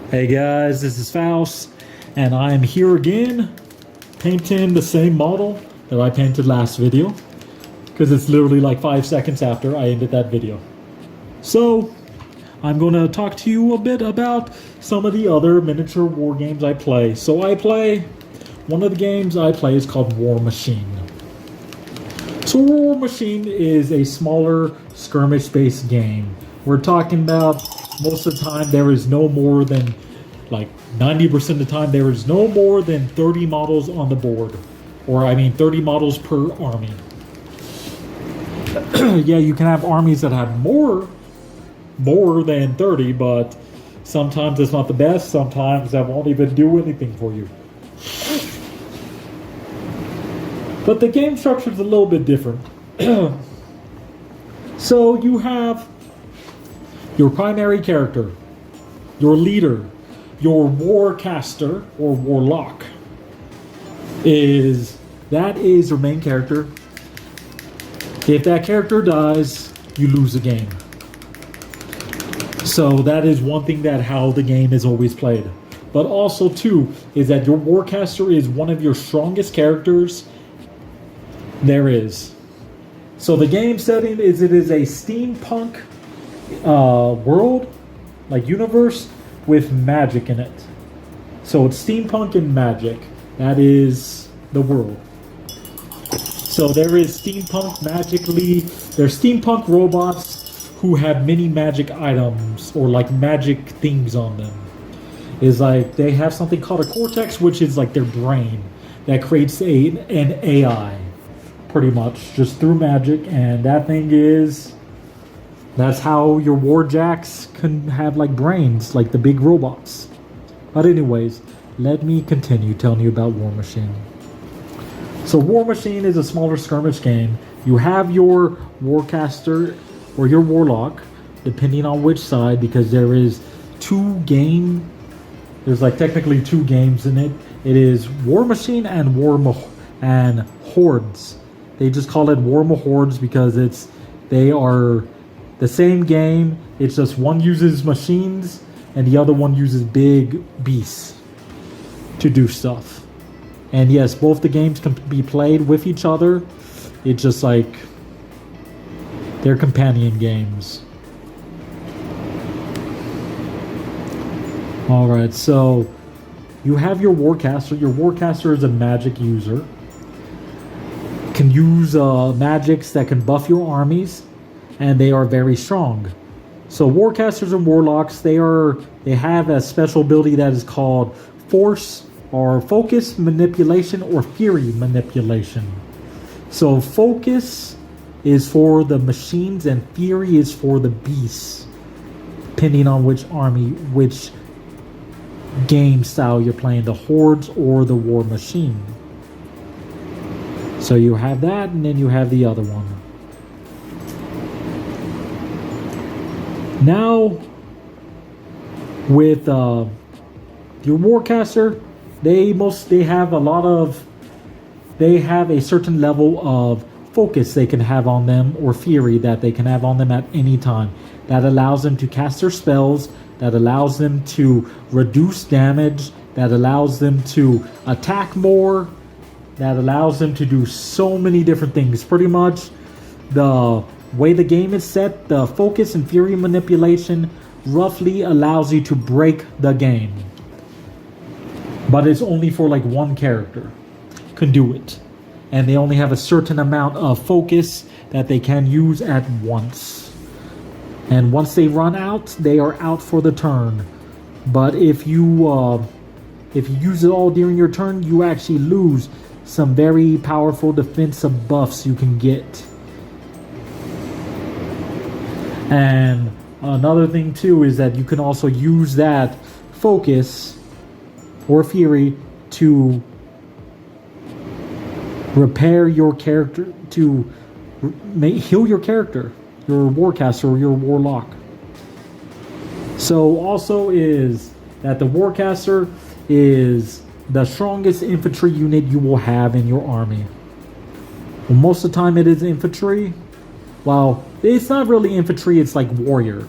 Hey guys, this is Faust, and I am here again painting the same model that I painted last video because it's literally like 5 seconds after I ended that video. So, I'm going to talk to you a bit about some of the other miniature war games I play. One of the games I play is called Warmachine. So Warmachine is a smaller skirmish-based game. We're talking about most of the time there is no more than, like 90% of the time, there is no more than 30 models on the board. Or I mean 30 models per army. Yeah, you can have armies that have more than 30, but sometimes it's not the best. Sometimes that won't even do anything for you. But the game structure is a little bit different. So you have your primary character, your leader, your warcaster or warlock is your main character. If that character dies, you lose the game. So that is one thing that how the game is always played. But also too is that your warcaster is one of your strongest characters there is. So the game setting is it is a steampunk world, like universe, with magic in it. So it's steampunk and magic. That is the world. So there is steampunk magically. There's steampunk robots who have many magic items or like magic things on them. Is like they have something called a cortex, which is like their brain that creates an AI, pretty much just through magic, and that thing is. That's how your warjacks can have like brains, like the big robots. But anyways, let me continue telling you about Warmachine. So Warmachine is a smaller skirmish game. You have your warcaster or your warlock, depending on which side, because there's like technically two games in it. It is Warmachine and Hordes. They just call it Hordes because they are the same game. It's just one uses machines and the other one uses big beasts to do stuff. And yes, both the games can be played with each other. It's just like they're companion games. Alright, so you have your warcaster. Your warcaster is a magic user. Can use magics that can buff your armies, and they are very strong. So warcasters and warlocks, they have a special ability that is called force or focus manipulation or fury manipulation. So focus is for the machines and fury is for the beasts, depending on which army, which game style you're playing, the Hordes or the War Machine. So you have that, and then you have the other one. Now, with your warcaster, they have a certain level of focus they can have on them, or fury that they can have on them at any time. That allows them to cast their spells, that allows them to reduce damage, that allows them to attack more, that allows them to do so many different things. Pretty much the way the game is set, the focus and fury manipulation roughly allows you to break the game. But it's only for like one character can do it. And they only have a certain amount of focus that they can use at once. And once they run out, they are out for the turn. But if you use it all during your turn, you actually lose some very powerful defensive buffs you can get. And another thing too is that you can also use that focus or fury to repair your character, to heal your character, your warcaster or your warlock. So also is that the warcaster is the strongest infantry unit you will have in your army. Well, most of the time it is infantry. Well, it's not really infantry, it's like warrior.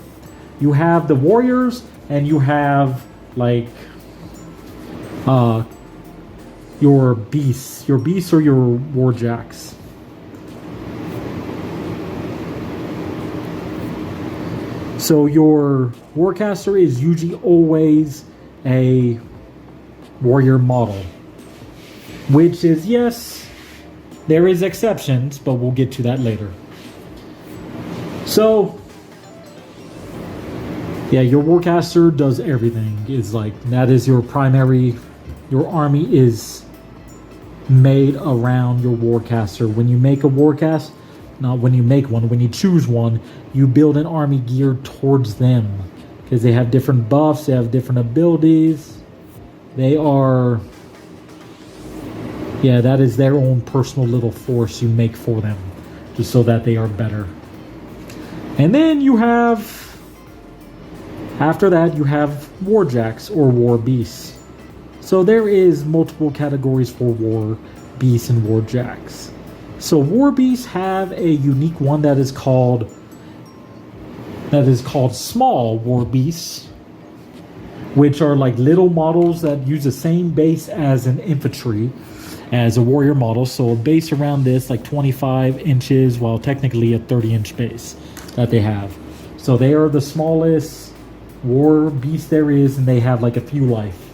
You have the warriors and you have like your beasts or your warjacks. So your warcaster is usually always a warrior model, which is, yes, there is exceptions, but we'll get to that later. So yeah, your warcaster does everything. Is like, that is your primary, your army is made around your warcaster. When you make a warcast, not when you make one, when you choose one, you build an army geared towards them, because they have different buffs, they have different abilities. They are, yeah, that is their own personal little force you make for them, just so that they are better. And then you have, after that, you have warjacks or war beasts. So there is multiple categories for war beasts and warjacks. So war beasts have a unique one that is called small war beasts, which are like little models that use the same base as an infantry, as a warrior model. So a base around this, like 25 inches, while technically a 30-inch base that they have. So they are the smallest war beast there is, and they have like a few life.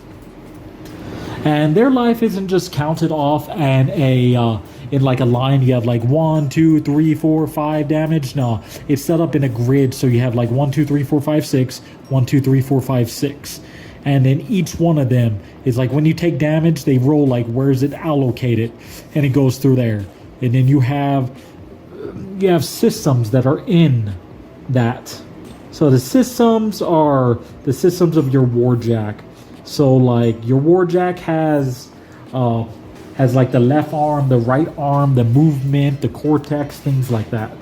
And their life isn't just counted off and in like a line. You have like 1, 2, 3, 4, 5 damage. No, it's set up in a grid, so you have like 1, 2, 3, 4, 5, 6, 1, 2, 3, 4, 5, 6. And then each one of them is like, when you take damage, they roll like, where is it allocated, and it goes through there. And then you have systems that are in that. So the systems are the systems of your warjack. So like your warjack has like the left arm, the right arm, the movement, the cortex, things like that.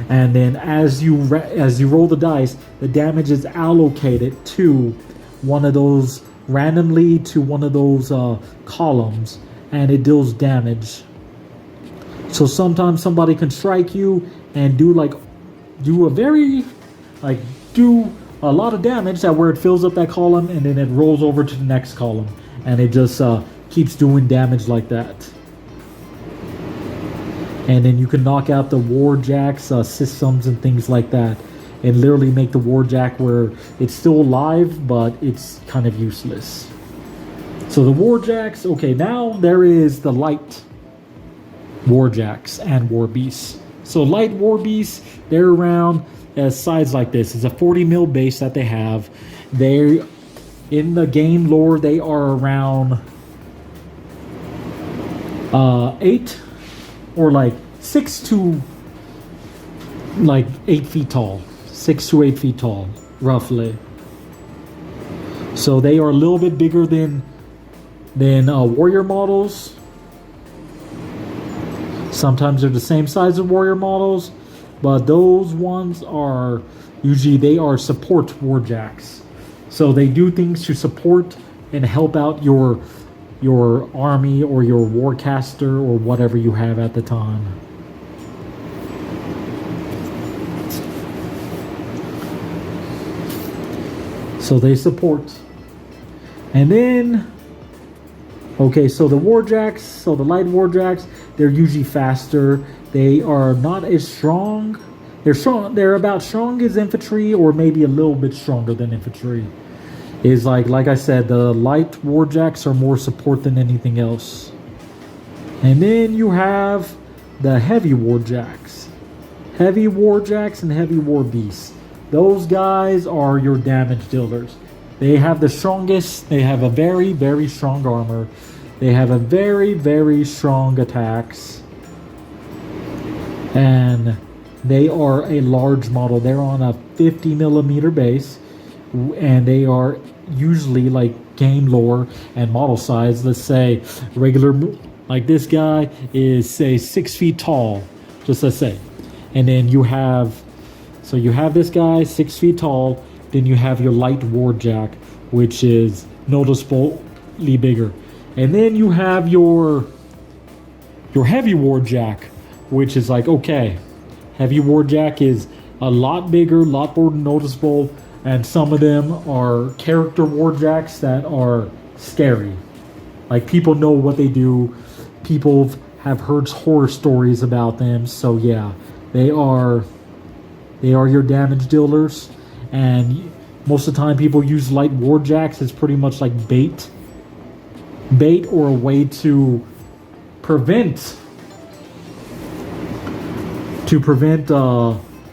And then as you roll the dice, the damage is allocated to one of those, randomly to one of those columns, and it deals damage. So sometimes somebody can strike you and do a lot of damage, that where it fills up that column, and then it rolls over to the next column, and it just keeps doing damage like that. And then you can knock out the warjack's systems and things like that, and literally make the warjack where it's still alive, but it's kind of useless. So the warjacks, okay, now there is the light warjacks and war beasts. So light war beasts, they're around size like this. It's a 40 mil base that they have. They, in the game lore, they are around 8 or like 6 to like 8 feet tall. 6 to 8 feet tall, roughly. So they are a little bit bigger than warrior models. Sometimes they're the same size as warrior models, but those ones are usually, they are support warjacks. So they do things to support and help out your army or your warcaster or whatever you have at the time. So they support. And then, okay, so the warjacks, so the light warjacks, they're usually faster. They are not as strong. They're strong. They're about strong as infantry, or maybe a little bit stronger than infantry. Is like I said, the light warjacks are more support than anything else. And then you have the heavy warjacks. Heavy warjacks and heavy war beasts. Those guys are your damage dealers. They have the strongest. They have a very, very strong armor. They have a very, very strong attacks. And they are a large model. They're on a 50 millimeter base. And they are usually, like game lore and model size, let's say regular, like this guy is say 6 feet tall, just let's say. And then you have, so you have this guy 6 feet tall. Then you have your light warjack, which is noticeably bigger. And then you have your heavy warjack, which is like, okay, heavy warjack is a lot bigger, a lot more noticeable, and some of them are character warjacks that are scary. Like, people know what they do. People have heard horror stories about them. So yeah, they are your damage dealers. And most of the time people use light warjacks. It's pretty much like bait or a way to prevent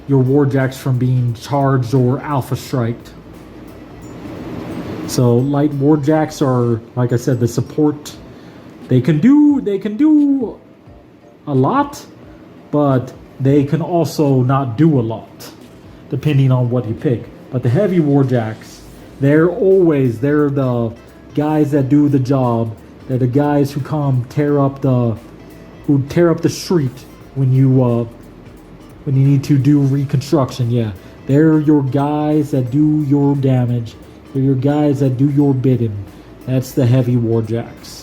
your warjacks from being charged or alpha striked. So light warjacks are, like I said, the support. They can do a lot, but they can also not do a lot, depending on what you pick. But the heavy warjacks, they're the guys that do the job. They're the guys who come tear up the street when you need to do reconstruction. Yeah, they're your guys that do your damage. They're your guys that do your bidding. That's the heavy warjacks.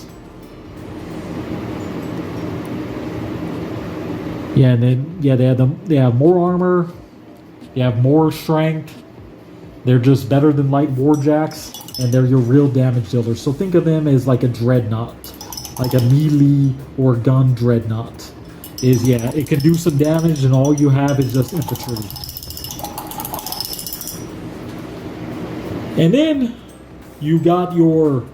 Yeah, and then they have more armor. They have more strength. They're just better than light warjacks, and they're your real damage dealers. So think of them as like a dreadnought, like a melee or gun dreadnought. It can do some damage, and all you have is just infantry. And then you got your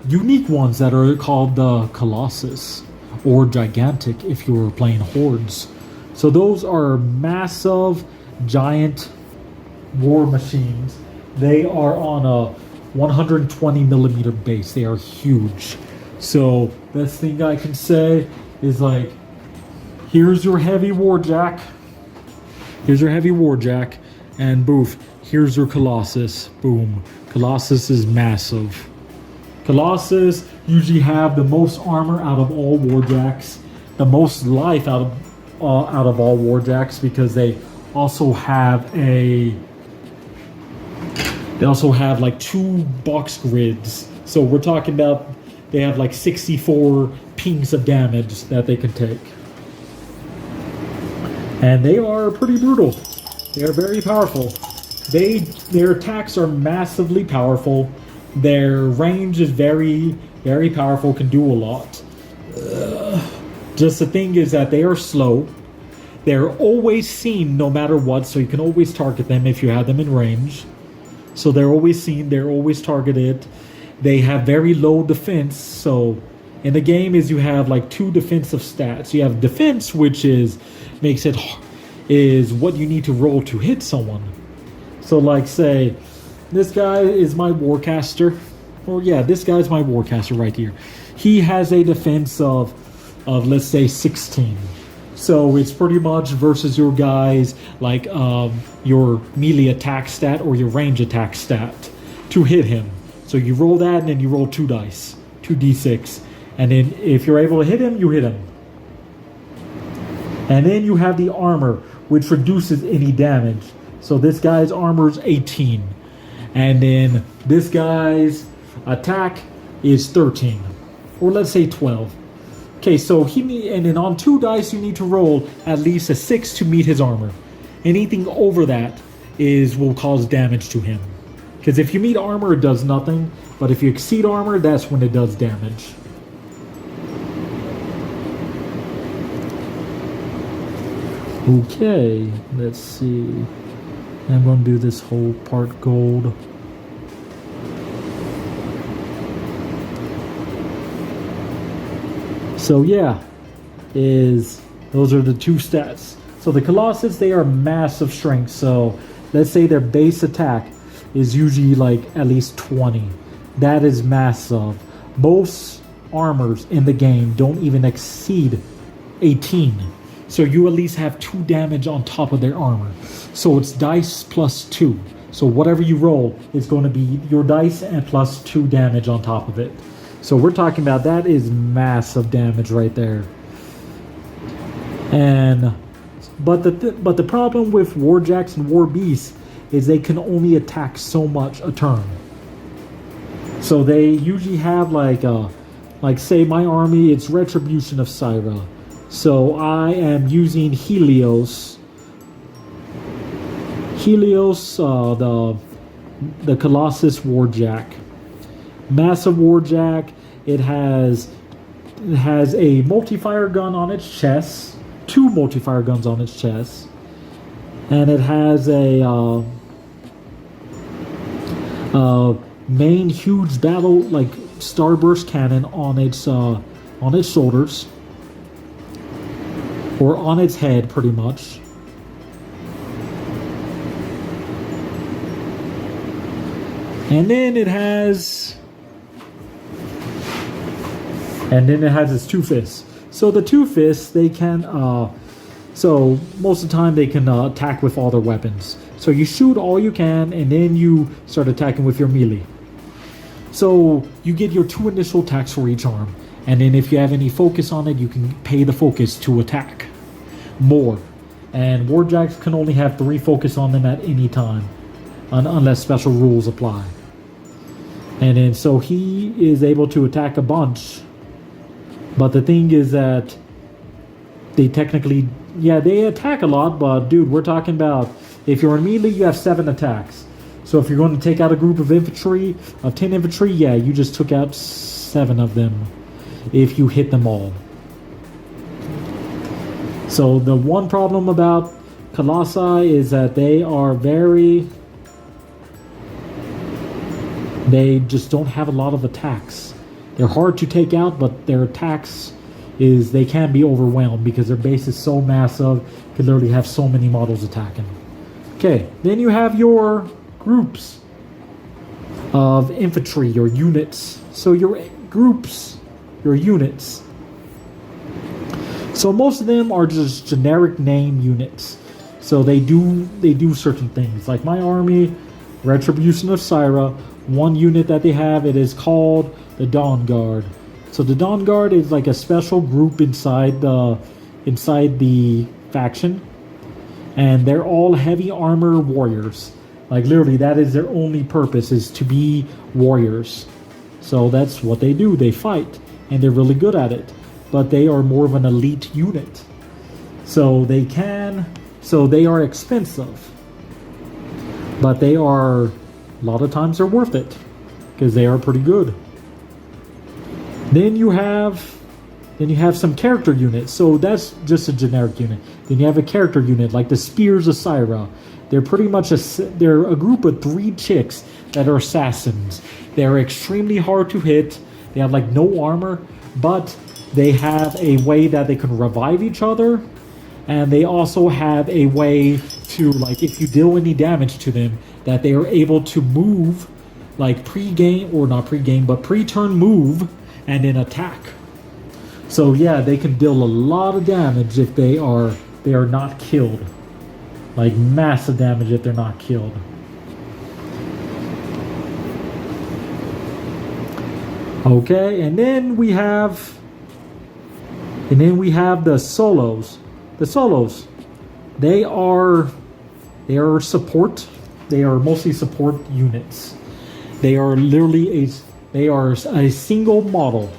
unique ones that are called the Colossus, or Gigantic if you were playing Hordes. So those are massive, giant war machines. They are on a 120 millimeter base. They are huge. So best thing I can say is, like, here's your heavy warjack. Here's your heavy warjack, and boof, here's your Colossus. Boom. Colossus is massive. Colossus usually have the most armor out of all warjacks, the most life out of all warjacks, because they also have like 2 box grids. So we're talking about they have like 64 pings of damage that they can take. And they are pretty brutal. They are very powerful. Their attacks are massively powerful. Their range is very, very powerful, can do a lot. Just the thing is that they are slow. They're always seen no matter what, so you can always target them if you have them in range. So they're always seen, they're always targeted. They have very low defense, so in the game you have like 2 defensive stats. You have defense, which is what you need to roll to hit someone. So like, say this guy is my warcaster, or yeah, this guy's my warcaster right here. He has a defense of let's say 16. So it's pretty much versus your guys, like your melee attack stat or your range attack stat to hit him. So you roll that, and then you roll 2 dice, 2d6, and then if you're able to hit him, you hit him. And then you have the armor, which reduces any damage. So this guy's armor is 18, and then this guy's attack is 13, or let's say 12. Okay, so and then on 2 dice you need to roll at least a 6 to meet his armor. Anything over that will cause damage to him. Because if you meet armor, it does nothing, but if you exceed armor, that's when it does damage. Okay, let's see. I'm going to do this whole part gold. So yeah, those are the 2 stats. So the Colossus, they are massive strength. So let's say their base attack is usually like at least 20. That is massive. Most armors in the game don't even exceed 18. So you at least have 2 damage on top of their armor. So it's dice plus 2. So whatever you roll is going to be your dice and plus 2 damage on top of it. So we're talking about, that is massive damage right there. But the problem with warjacks and war beasts is they can only attack so much a turn. So they usually have like say my army, it's Retribution of Syra. So I am using Helios Helios, the Colossus Warjack. Massive Warjack. It has a multi-fire gun on its chest, 2 multi-fire guns on its chest, and it has a main huge battle like starburst cannon on its shoulders, or on its head, pretty much. And then it has its 2 fists. So the 2 fists, they can so most of the time they can attack with all their weapons. So you shoot all you can, and then you start attacking with your melee. So you get your 2 initial attacks for each arm, and then if you have any focus on it, you can pay the focus to attack more. And Warjacks can only have 3 focus on them at any time, unless special rules apply. And then so he is able to attack a bunch, but the thing is that they technically, yeah, they attack a lot, but dude, we're talking about, if you're in melee, you have 7 attacks. So if you're going to take out a group of infantry, of 10 infantry, yeah, you just took out 7 of them if you hit them all. So the one problem about Colossi is that they just don't have a lot of attacks. They're hard to take out, but their attacks they can be overwhelmed because their base is so massive, you can literally have so many models attacking. Okay, then you have your groups of infantry, your units. So your groups, your units. So most of them are just generic name units. So they do certain things. Like my army, Retribution of Syra, one unit that they have, it is called the Dawn Guard. So the Dawn Guard is like a special group inside the faction, and they're all heavy armor warriors. Like literally, that is their only purpose, is to be warriors. So that's what they do. They fight, and they're really good at it. But they are more of an elite unit. So they are expensive, but they are, a lot of times they're worth it because they are pretty good. Then you have some character units. So that's just a generic unit. Then you have a character unit like the Spears of Syra. They're pretty much they're a group of 3 chicks that are assassins. They're extremely hard to hit. They have like no armor, but they have a way that they can revive each other, and they also have a way to, like, if you deal any damage to them, that they are able to move, like pre-game, or not pre-game, but pre-turn move, and then attack. So yeah, they can deal a lot of damage if they are not killed. Like massive damage if they're not killed. Okay, and then we have the solos. The solos, they are support. They are mostly support units. They are literally a single model,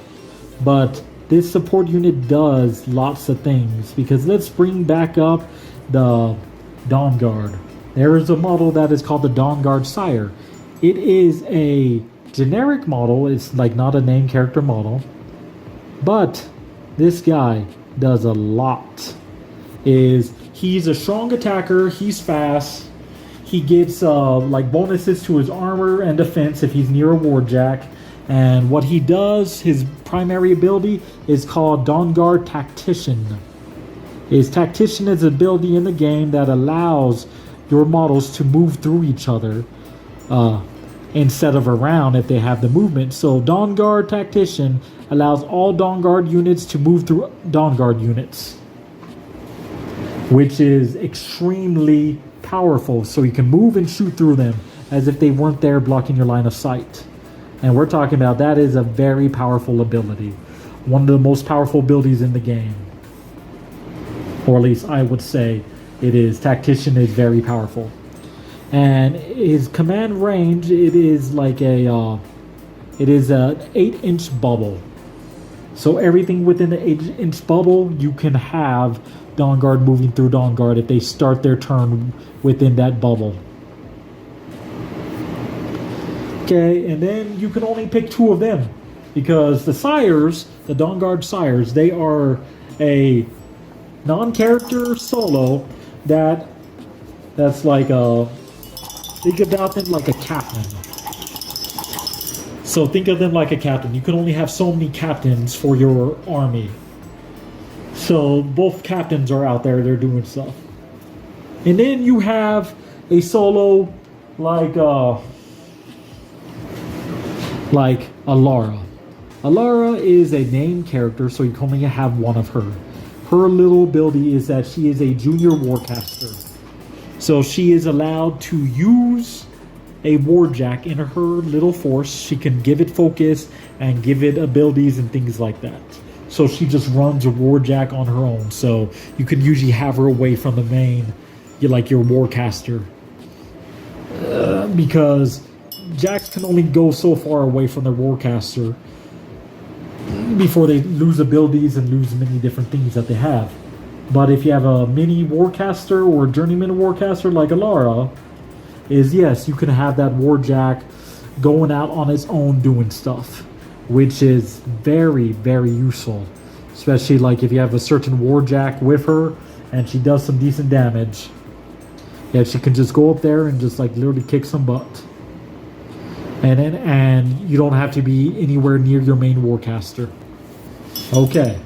but this support unit does lots of things. Because let's bring back up the Dawn Guard. There is a model that is called the Dawn Guard Sire. It is a generic model. It's like not a named character model, but this guy does a lot. He's a strong attacker. He's fast. He gets like bonuses to his armor and defense if he's near a warjack. And what he does, his primary ability, is called Dawn Guard Tactician. Tactician is an ability in the game that allows your models to move through each other instead of around if they have the movement. So Dawn Guard Tactician allows all Dawn Guard units to move through Dawn Guard units, which is extremely powerful. So you can move and shoot through them as if they weren't there blocking your line of sight. And we're talking about, that is a very powerful ability. One of the most powerful abilities in the game. Or at least I would say it is. Tactician is very powerful. And his command range, it is like an 8-inch bubble. So everything within the 8-inch bubble, you can have Dawn Guard moving through Dawn Guard if they start their turn within that bubble. Okay, and then you can only pick 2 of them because the sires, the Dawn Guard sires, they are a non-character solo that's like a, think about them like a captain. So think of them like a captain. You can only have so many captains for your army. So both captains are out there, they're doing stuff. And then you have a solo like Alara. Alara is a named character, so you can only have one of her. Her little ability is that she is a junior warcaster. So she is allowed to use a warjack in her little force. She can give it focus and give it abilities and things like that. So she just runs a warjack on her own. So you can usually have her away from the main, like your warcaster. Because jacks can only go so far away from their warcaster before they lose abilities and lose many different things that they have. But if you have a mini warcaster or a journeyman warcaster like Alara, yes, you can have that warjack going out on its own doing stuff, which is very, very useful. Especially like if you have a certain warjack with her and she does some decent damage. Yeah, she can just go up there and just like literally kick some butt. And you don't have to be anywhere near your main warcaster. Okay.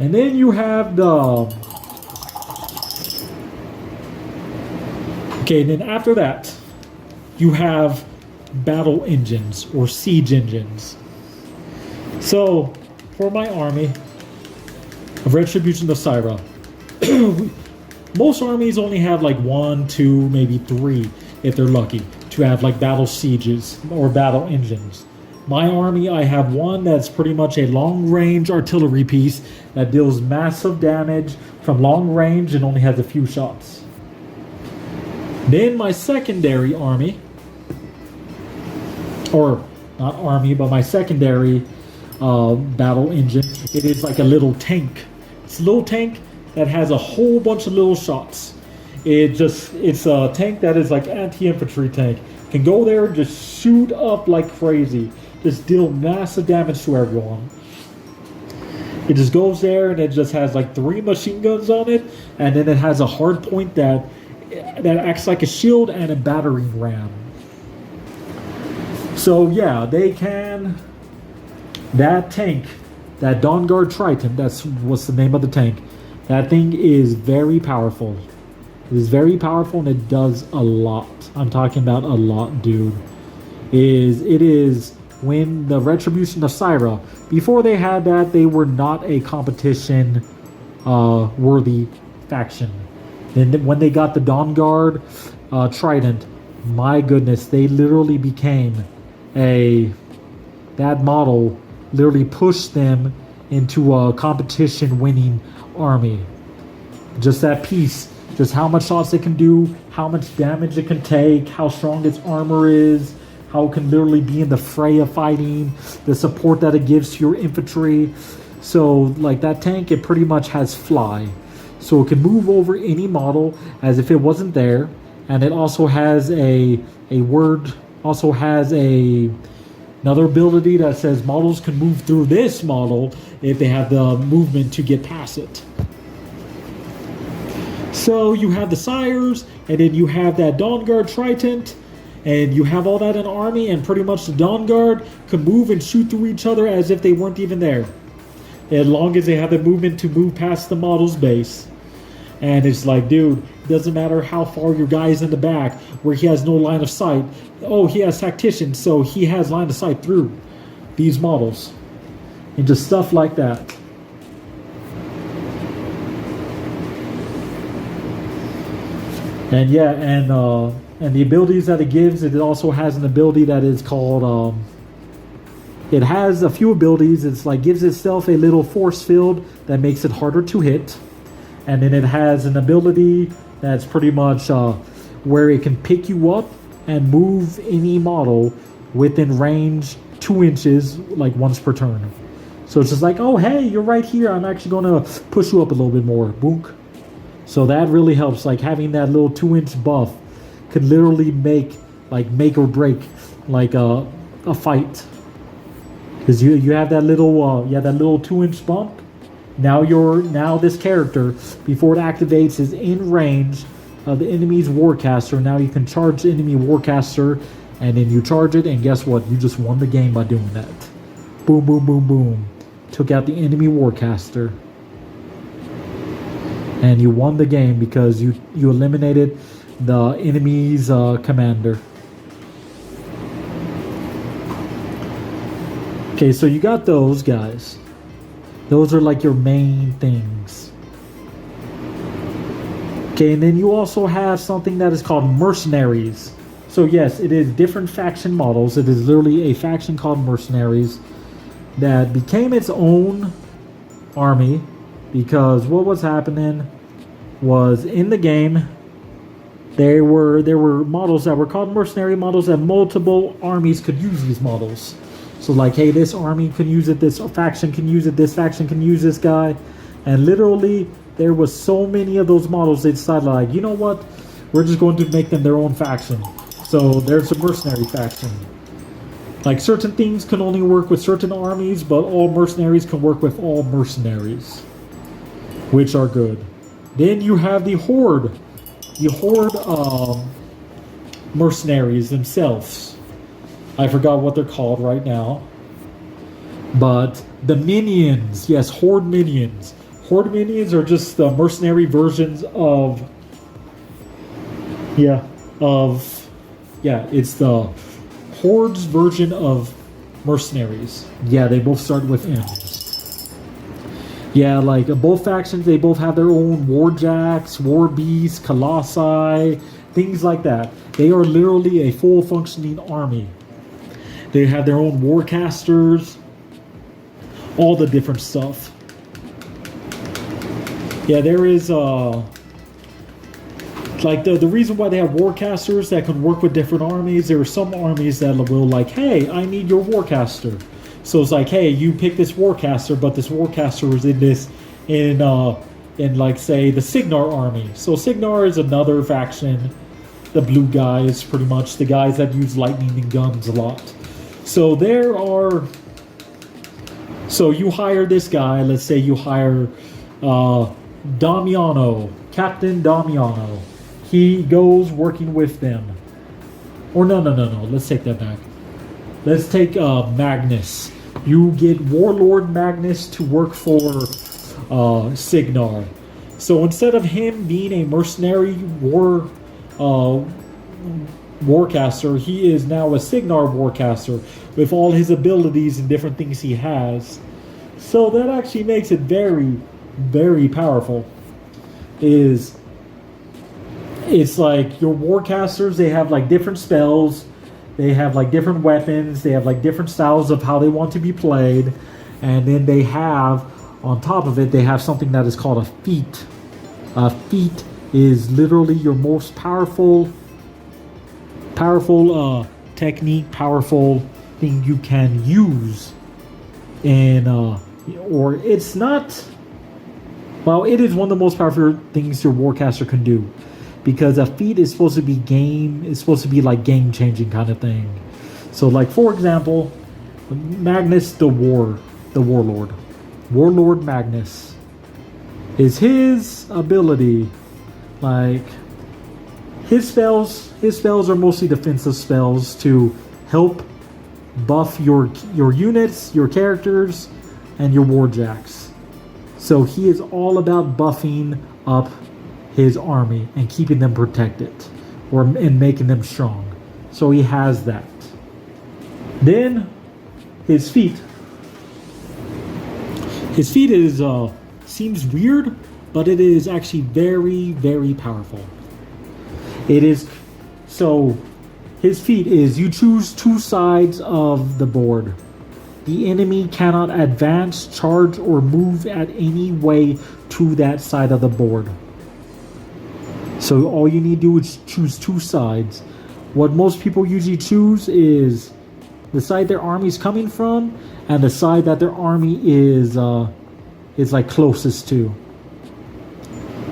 And then you have the... Okay, and then after that, you have battle engines or siege engines. So, for my army of Retribution of Syra, most armies only have like 1, 2, maybe 3, if they're lucky, to have like battle sieges or battle engines. My army, I have one that's pretty much a long-range artillery piece that deals massive damage from long range and only has a few shots. Then my secondary army, or not army, but my secondary battle engine, it is like a little tank. It's a little tank that has a whole bunch of little shots. It's a tank that is like anti-infantry tank. Can go there and just shoot up like crazy. Just deal massive damage to everyone. It just goes there and it just has like 3 machine guns on it, and then it has a hard point that acts like a shield and a battering ram. So yeah, they can... That tank, that Dawn Guard Triton, that's what's the name of the tank. That thing is very powerful. It is very powerful and it does a lot. I'm talking about a lot, dude. It is when the Retribution of Syra, before they had that, they were not a competition worthy faction. Then when they got the Dawn Guard Trident, my goodness, they literally became that model literally pushed them into a competition winning army. Just that piece, just how much shots it can do, how much damage it can take, how strong its armor is, how it can literally be in the fray of fighting, the support that it gives to your infantry. So like that tank, it pretty much has fly. So it can move over any model as if it wasn't there. And it also has another ability that says models can move through this model if they have the movement to get past it. So you have the Sires, and then you have that Dawn Guard Triton, and you have all that in army, and pretty much the Dawn Guard can move and shoot through each other as if they weren't even there, as long as they have the movement to move past the model's base. And it's like, dude, it doesn't matter how far your guy is in the back where he has no line of sight. Oh, he has tactician, so he has line of sight through these models. And just stuff like that. And yeah, and the abilities that it gives, it also has an ability that is called, it has a few abilities. It's like gives itself a little force field that makes it harder to hit. And then it has an ability that's pretty much where it can pick you up and move any model within range 2 inches, like once per turn. So it's just like, oh, hey, you're right here. I'm actually going to push you up a little bit more. Boonk. So that really helps. Like having that little 2-inch buff could literally make or break like a fight. Because you have that little 2-inch bump. Now this character, before it activates, is in range of the enemy's warcaster. Now you can charge the enemy warcaster, and then you charge it, and guess what? You just won the game by doing that. Boom, boom, boom, boom. Took out the enemy warcaster. And you won the game because you eliminated the enemy's commander. Okay, so you got those guys. Those are like your main things. Okay, and then you also have something that is called mercenaries. So yes, it is different faction models. It is literally a faction called mercenaries that became its own army, because what was happening was in the game there were models that were called mercenary models, that multiple armies could use these models. So like, hey, this army can use it, this faction can use it, this faction can use this guy. And literally there was so many of those models, they decided like, you know what, we're just going to make them their own faction. So there's a mercenary faction. Like certain things can only work with certain armies, but all mercenaries can work with all mercenaries, which are good. Then you have the horde. The horde mercenaries themselves. I forgot what they're called right now. But the minions, yes, horde minions. Horde minions are just the mercenary versions of it's the horde's version of mercenaries. Yeah, they both start with M's. Yeah, like both factions, they both have their own warjacks, war beasts, colossi, things like that. They are literally a full functioning army. They have their own warcasters, all the different stuff. Yeah, there is like the reason why they have warcasters that can work with different armies. There are some armies that will like, hey, I need your warcaster. So it's like, hey, you pick this warcaster, but this warcaster is in like say the Signar army. So Signar is another faction. The blue guys, pretty much the guys that use lightning and guns a lot. So so you hire this guy. Let's say you hire Damiano, Captain Damiano. He goes working with them. Or no. Let's take that back. Let's take Magnus. You get Warlord Magnus to work for Signar. So instead of him being a mercenary warcaster, he is now a Signar warcaster with all his abilities and different things he has. So that actually makes it very, very powerful. It's like your warcasters, they have like different spells, they have like different weapons, they have like different styles of how they want to be played, and then they have, on top of it, they have something that is called a feat. A feat is literally your most powerful technique, powerful thing you can use in or it's not, well, it is one of the most powerful things your warcaster can do, because a feat is supposed to be like game changing kind of thing. So like, for example, Magnus the warlord Magnus is his ability, like his spells are mostly defensive spells to help buff your units, your characters, and your warjacks. So he is all about buffing up his army and keeping them protected, and making them strong. So he has that. Then his feat. His feat is seems weird, but it is actually very, very powerful. It is so. His feat is you choose two sides of the board. The enemy cannot advance, charge, or move at any way to that side of the board. So all you need to do is choose two sides. What most people usually choose is the side their army is coming from, and the side that their army is like closest to.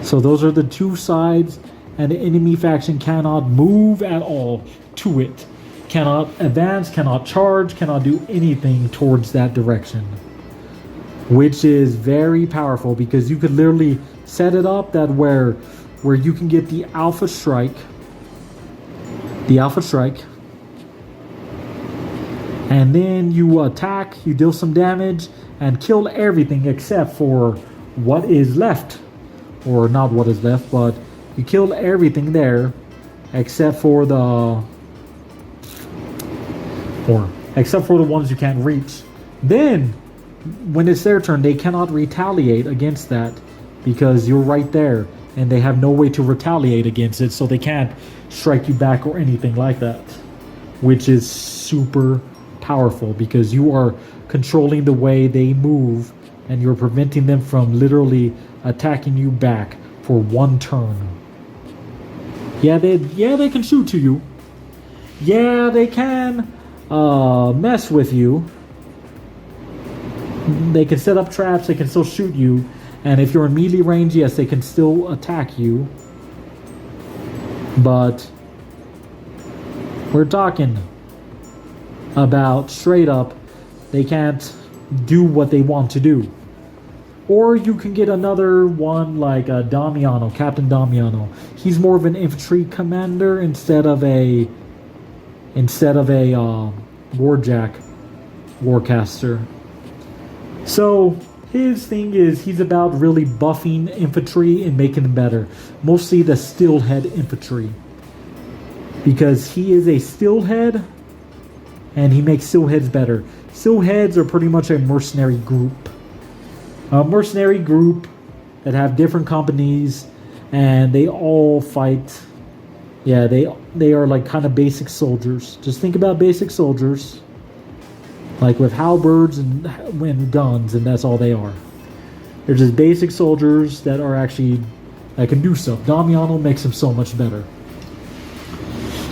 So those are the two sides, and the enemy faction cannot move at all to it. Cannot advance, cannot charge, cannot do anything towards that direction. Which is very powerful because you could literally set it up that where you can get the alpha strike. And then you attack, you deal some damage, and kill everything except for what is left. Or not what is left, but you kill everything there except for the ones you can't reach. Then when it's their turn, they cannot retaliate against that because you're right there and they have no way to retaliate against it, so they can't strike you back or anything like that, which is super powerful because you are controlling the way they move and you're preventing them from literally attacking you back for one turn. Yeah, they can shoot to you. Yeah, they can mess with you. They can set up traps, they can still shoot you, and if you're in melee range, yes, they can still attack you. But we're talking about straight up, they can't do what they want to do. Or you can get another one like Damiano, Captain Damiano. He's more of an infantry commander instead of a warjack, warcaster. So his thing is he's about really buffing infantry and making them better. Mostly the steelhead infantry. Because he is a steelhead and he makes steelheads better. Steelheads are pretty much a mercenary group. A mercenary group that have different companies and they all fight. Yeah, they are like kind of basic soldiers. Just think about basic soldiers. Like with halberds and guns, and that's all they are. They're just basic soldiers that can do stuff. Damiano makes him so much better.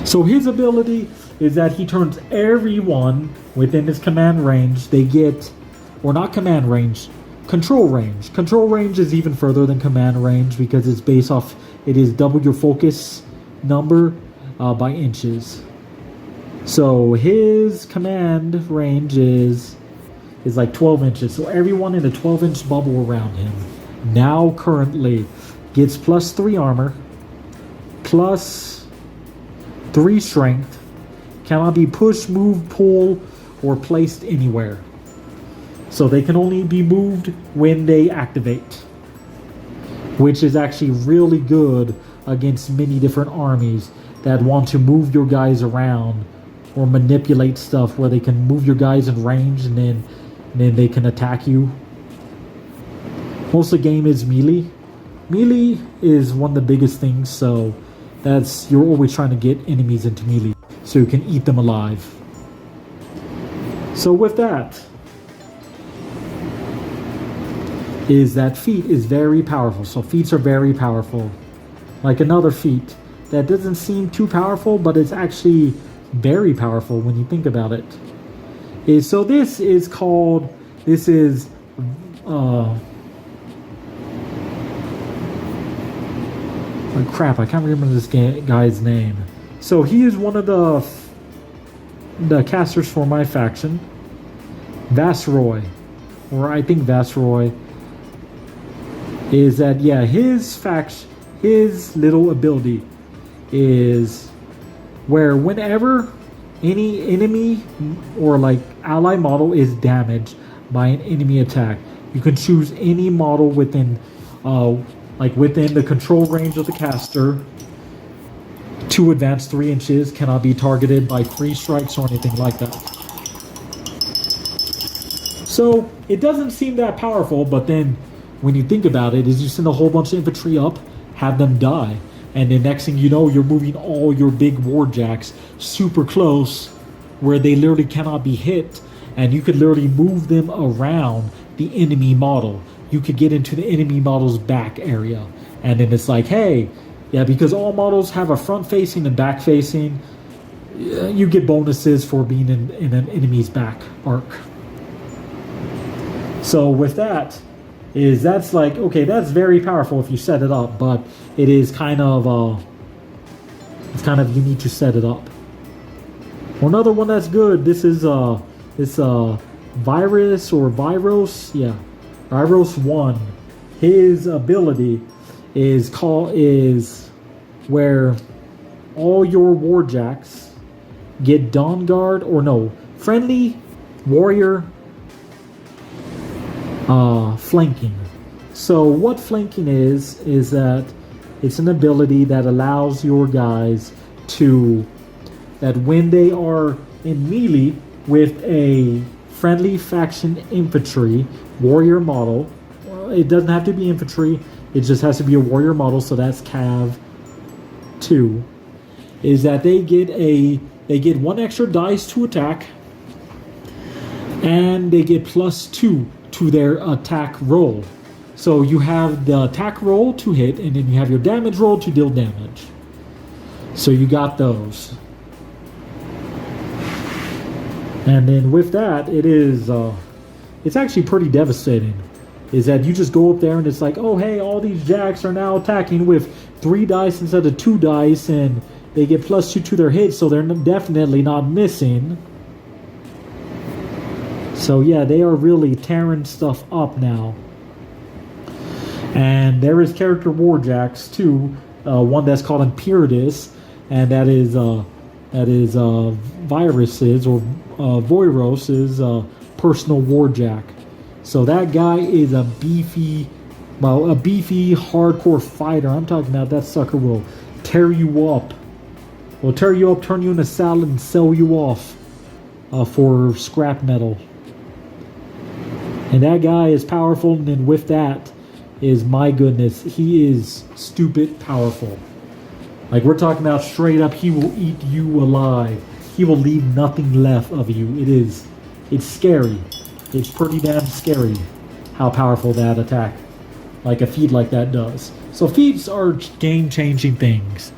So his ability is that he turns everyone within his command range. They get, or not command range, control range. Control range is even further than command range because it's based off, it is double your focus number by inches. So his command range is like 12 inches. So everyone in a 12-inch bubble around him now currently gets +3 armor, +3 strength, cannot be pushed, moved, pulled, or placed anywhere. So they can only be moved when they activate, which is actually really good against many different armies that want to move your guys around or manipulate stuff where they can move your guys in range and then they can attack you. Most of the game is melee. Melee is one of the biggest things, so you're always trying to get enemies into melee so you can eat them alive. So with that, is that feat is very powerful. So feats are very powerful. Like another feat that doesn't seem too powerful, but it's actually very powerful when you think about it. Oh crap, I can't remember this guy's name. So he is one of the casters for my faction. Vasroy. Or I think Vasroy. Is that, yeah, his little ability is where whenever any enemy or like ally model is damaged by an enemy attack, you can choose any model within within the control range of the caster to advance 3 inches, cannot be targeted by 3 strikes or anything like that. So it doesn't seem that powerful, but then when you think about it, is you send a whole bunch of infantry up, have them die, and the next thing you know, you're moving all your big warjacks super close where they literally cannot be hit, and you could literally move them around the enemy model. You could get into the enemy model's back area, and then it's like, hey, yeah, because all models have a front facing and back facing, you get bonuses for being in an enemy's back arc. So with that, is that's like, okay, that's very powerful if you set it up, but it is kind of you need to set it up. Another one that's good. This is Virus or Viros, yeah, Viros 1. His ability is where all your warjacks get Dawn Guard or no friendly warrior flanking. So what flanking is that it's an ability that allows your guys to, that when they are in melee with a friendly faction infantry warrior model, it doesn't have to be infantry, it just has to be a warrior model, so that's Cav 2, is that they get 1 extra dice to attack, and they get +2 to their attack roll. So you have the attack roll to hit, and then you have your damage roll to deal damage. So you got those. And then with that, it's actually pretty devastating. Is that you just go up there and it's like, oh hey, all these jacks are now attacking with 3 dice instead of 2 dice, and they get +2 to their hits, so they're definitely not missing. So yeah, they are really tearing stuff up now. And there is character warjacks too. One that's called Imperatus, and that is Viruses or Voiros's personal warjack. So that guy is a beefy hardcore fighter. I'm talking about that sucker will tear you up. Will tear you up, turn you into salad, and sell you off for scrap metal. And that guy is powerful, and then with that is, my goodness, he is stupid powerful. Like, we're talking about straight up, he will eat you alive. He will leave nothing left of you. It's scary. It's pretty damn scary how powerful that attack, like a feat like that, does. So feats are game-changing things.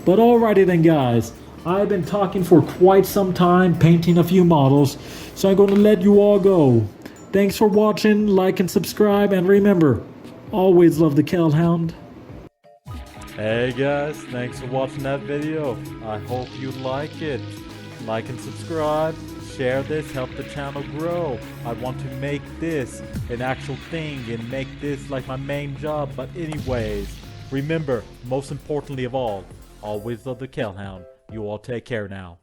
But alrighty then, guys. I've been talking for quite some time, painting a few models, so I'm going to let you all go. Thanks for watching, like and subscribe, and remember, always love the Kellhound. Hey guys, thanks for watching that video. I hope you like it. Like and subscribe, share this, help the channel grow. I want to make this an actual thing and make this like my main job. But anyways, remember, most importantly of all, always love the Kellhound. You all take care now.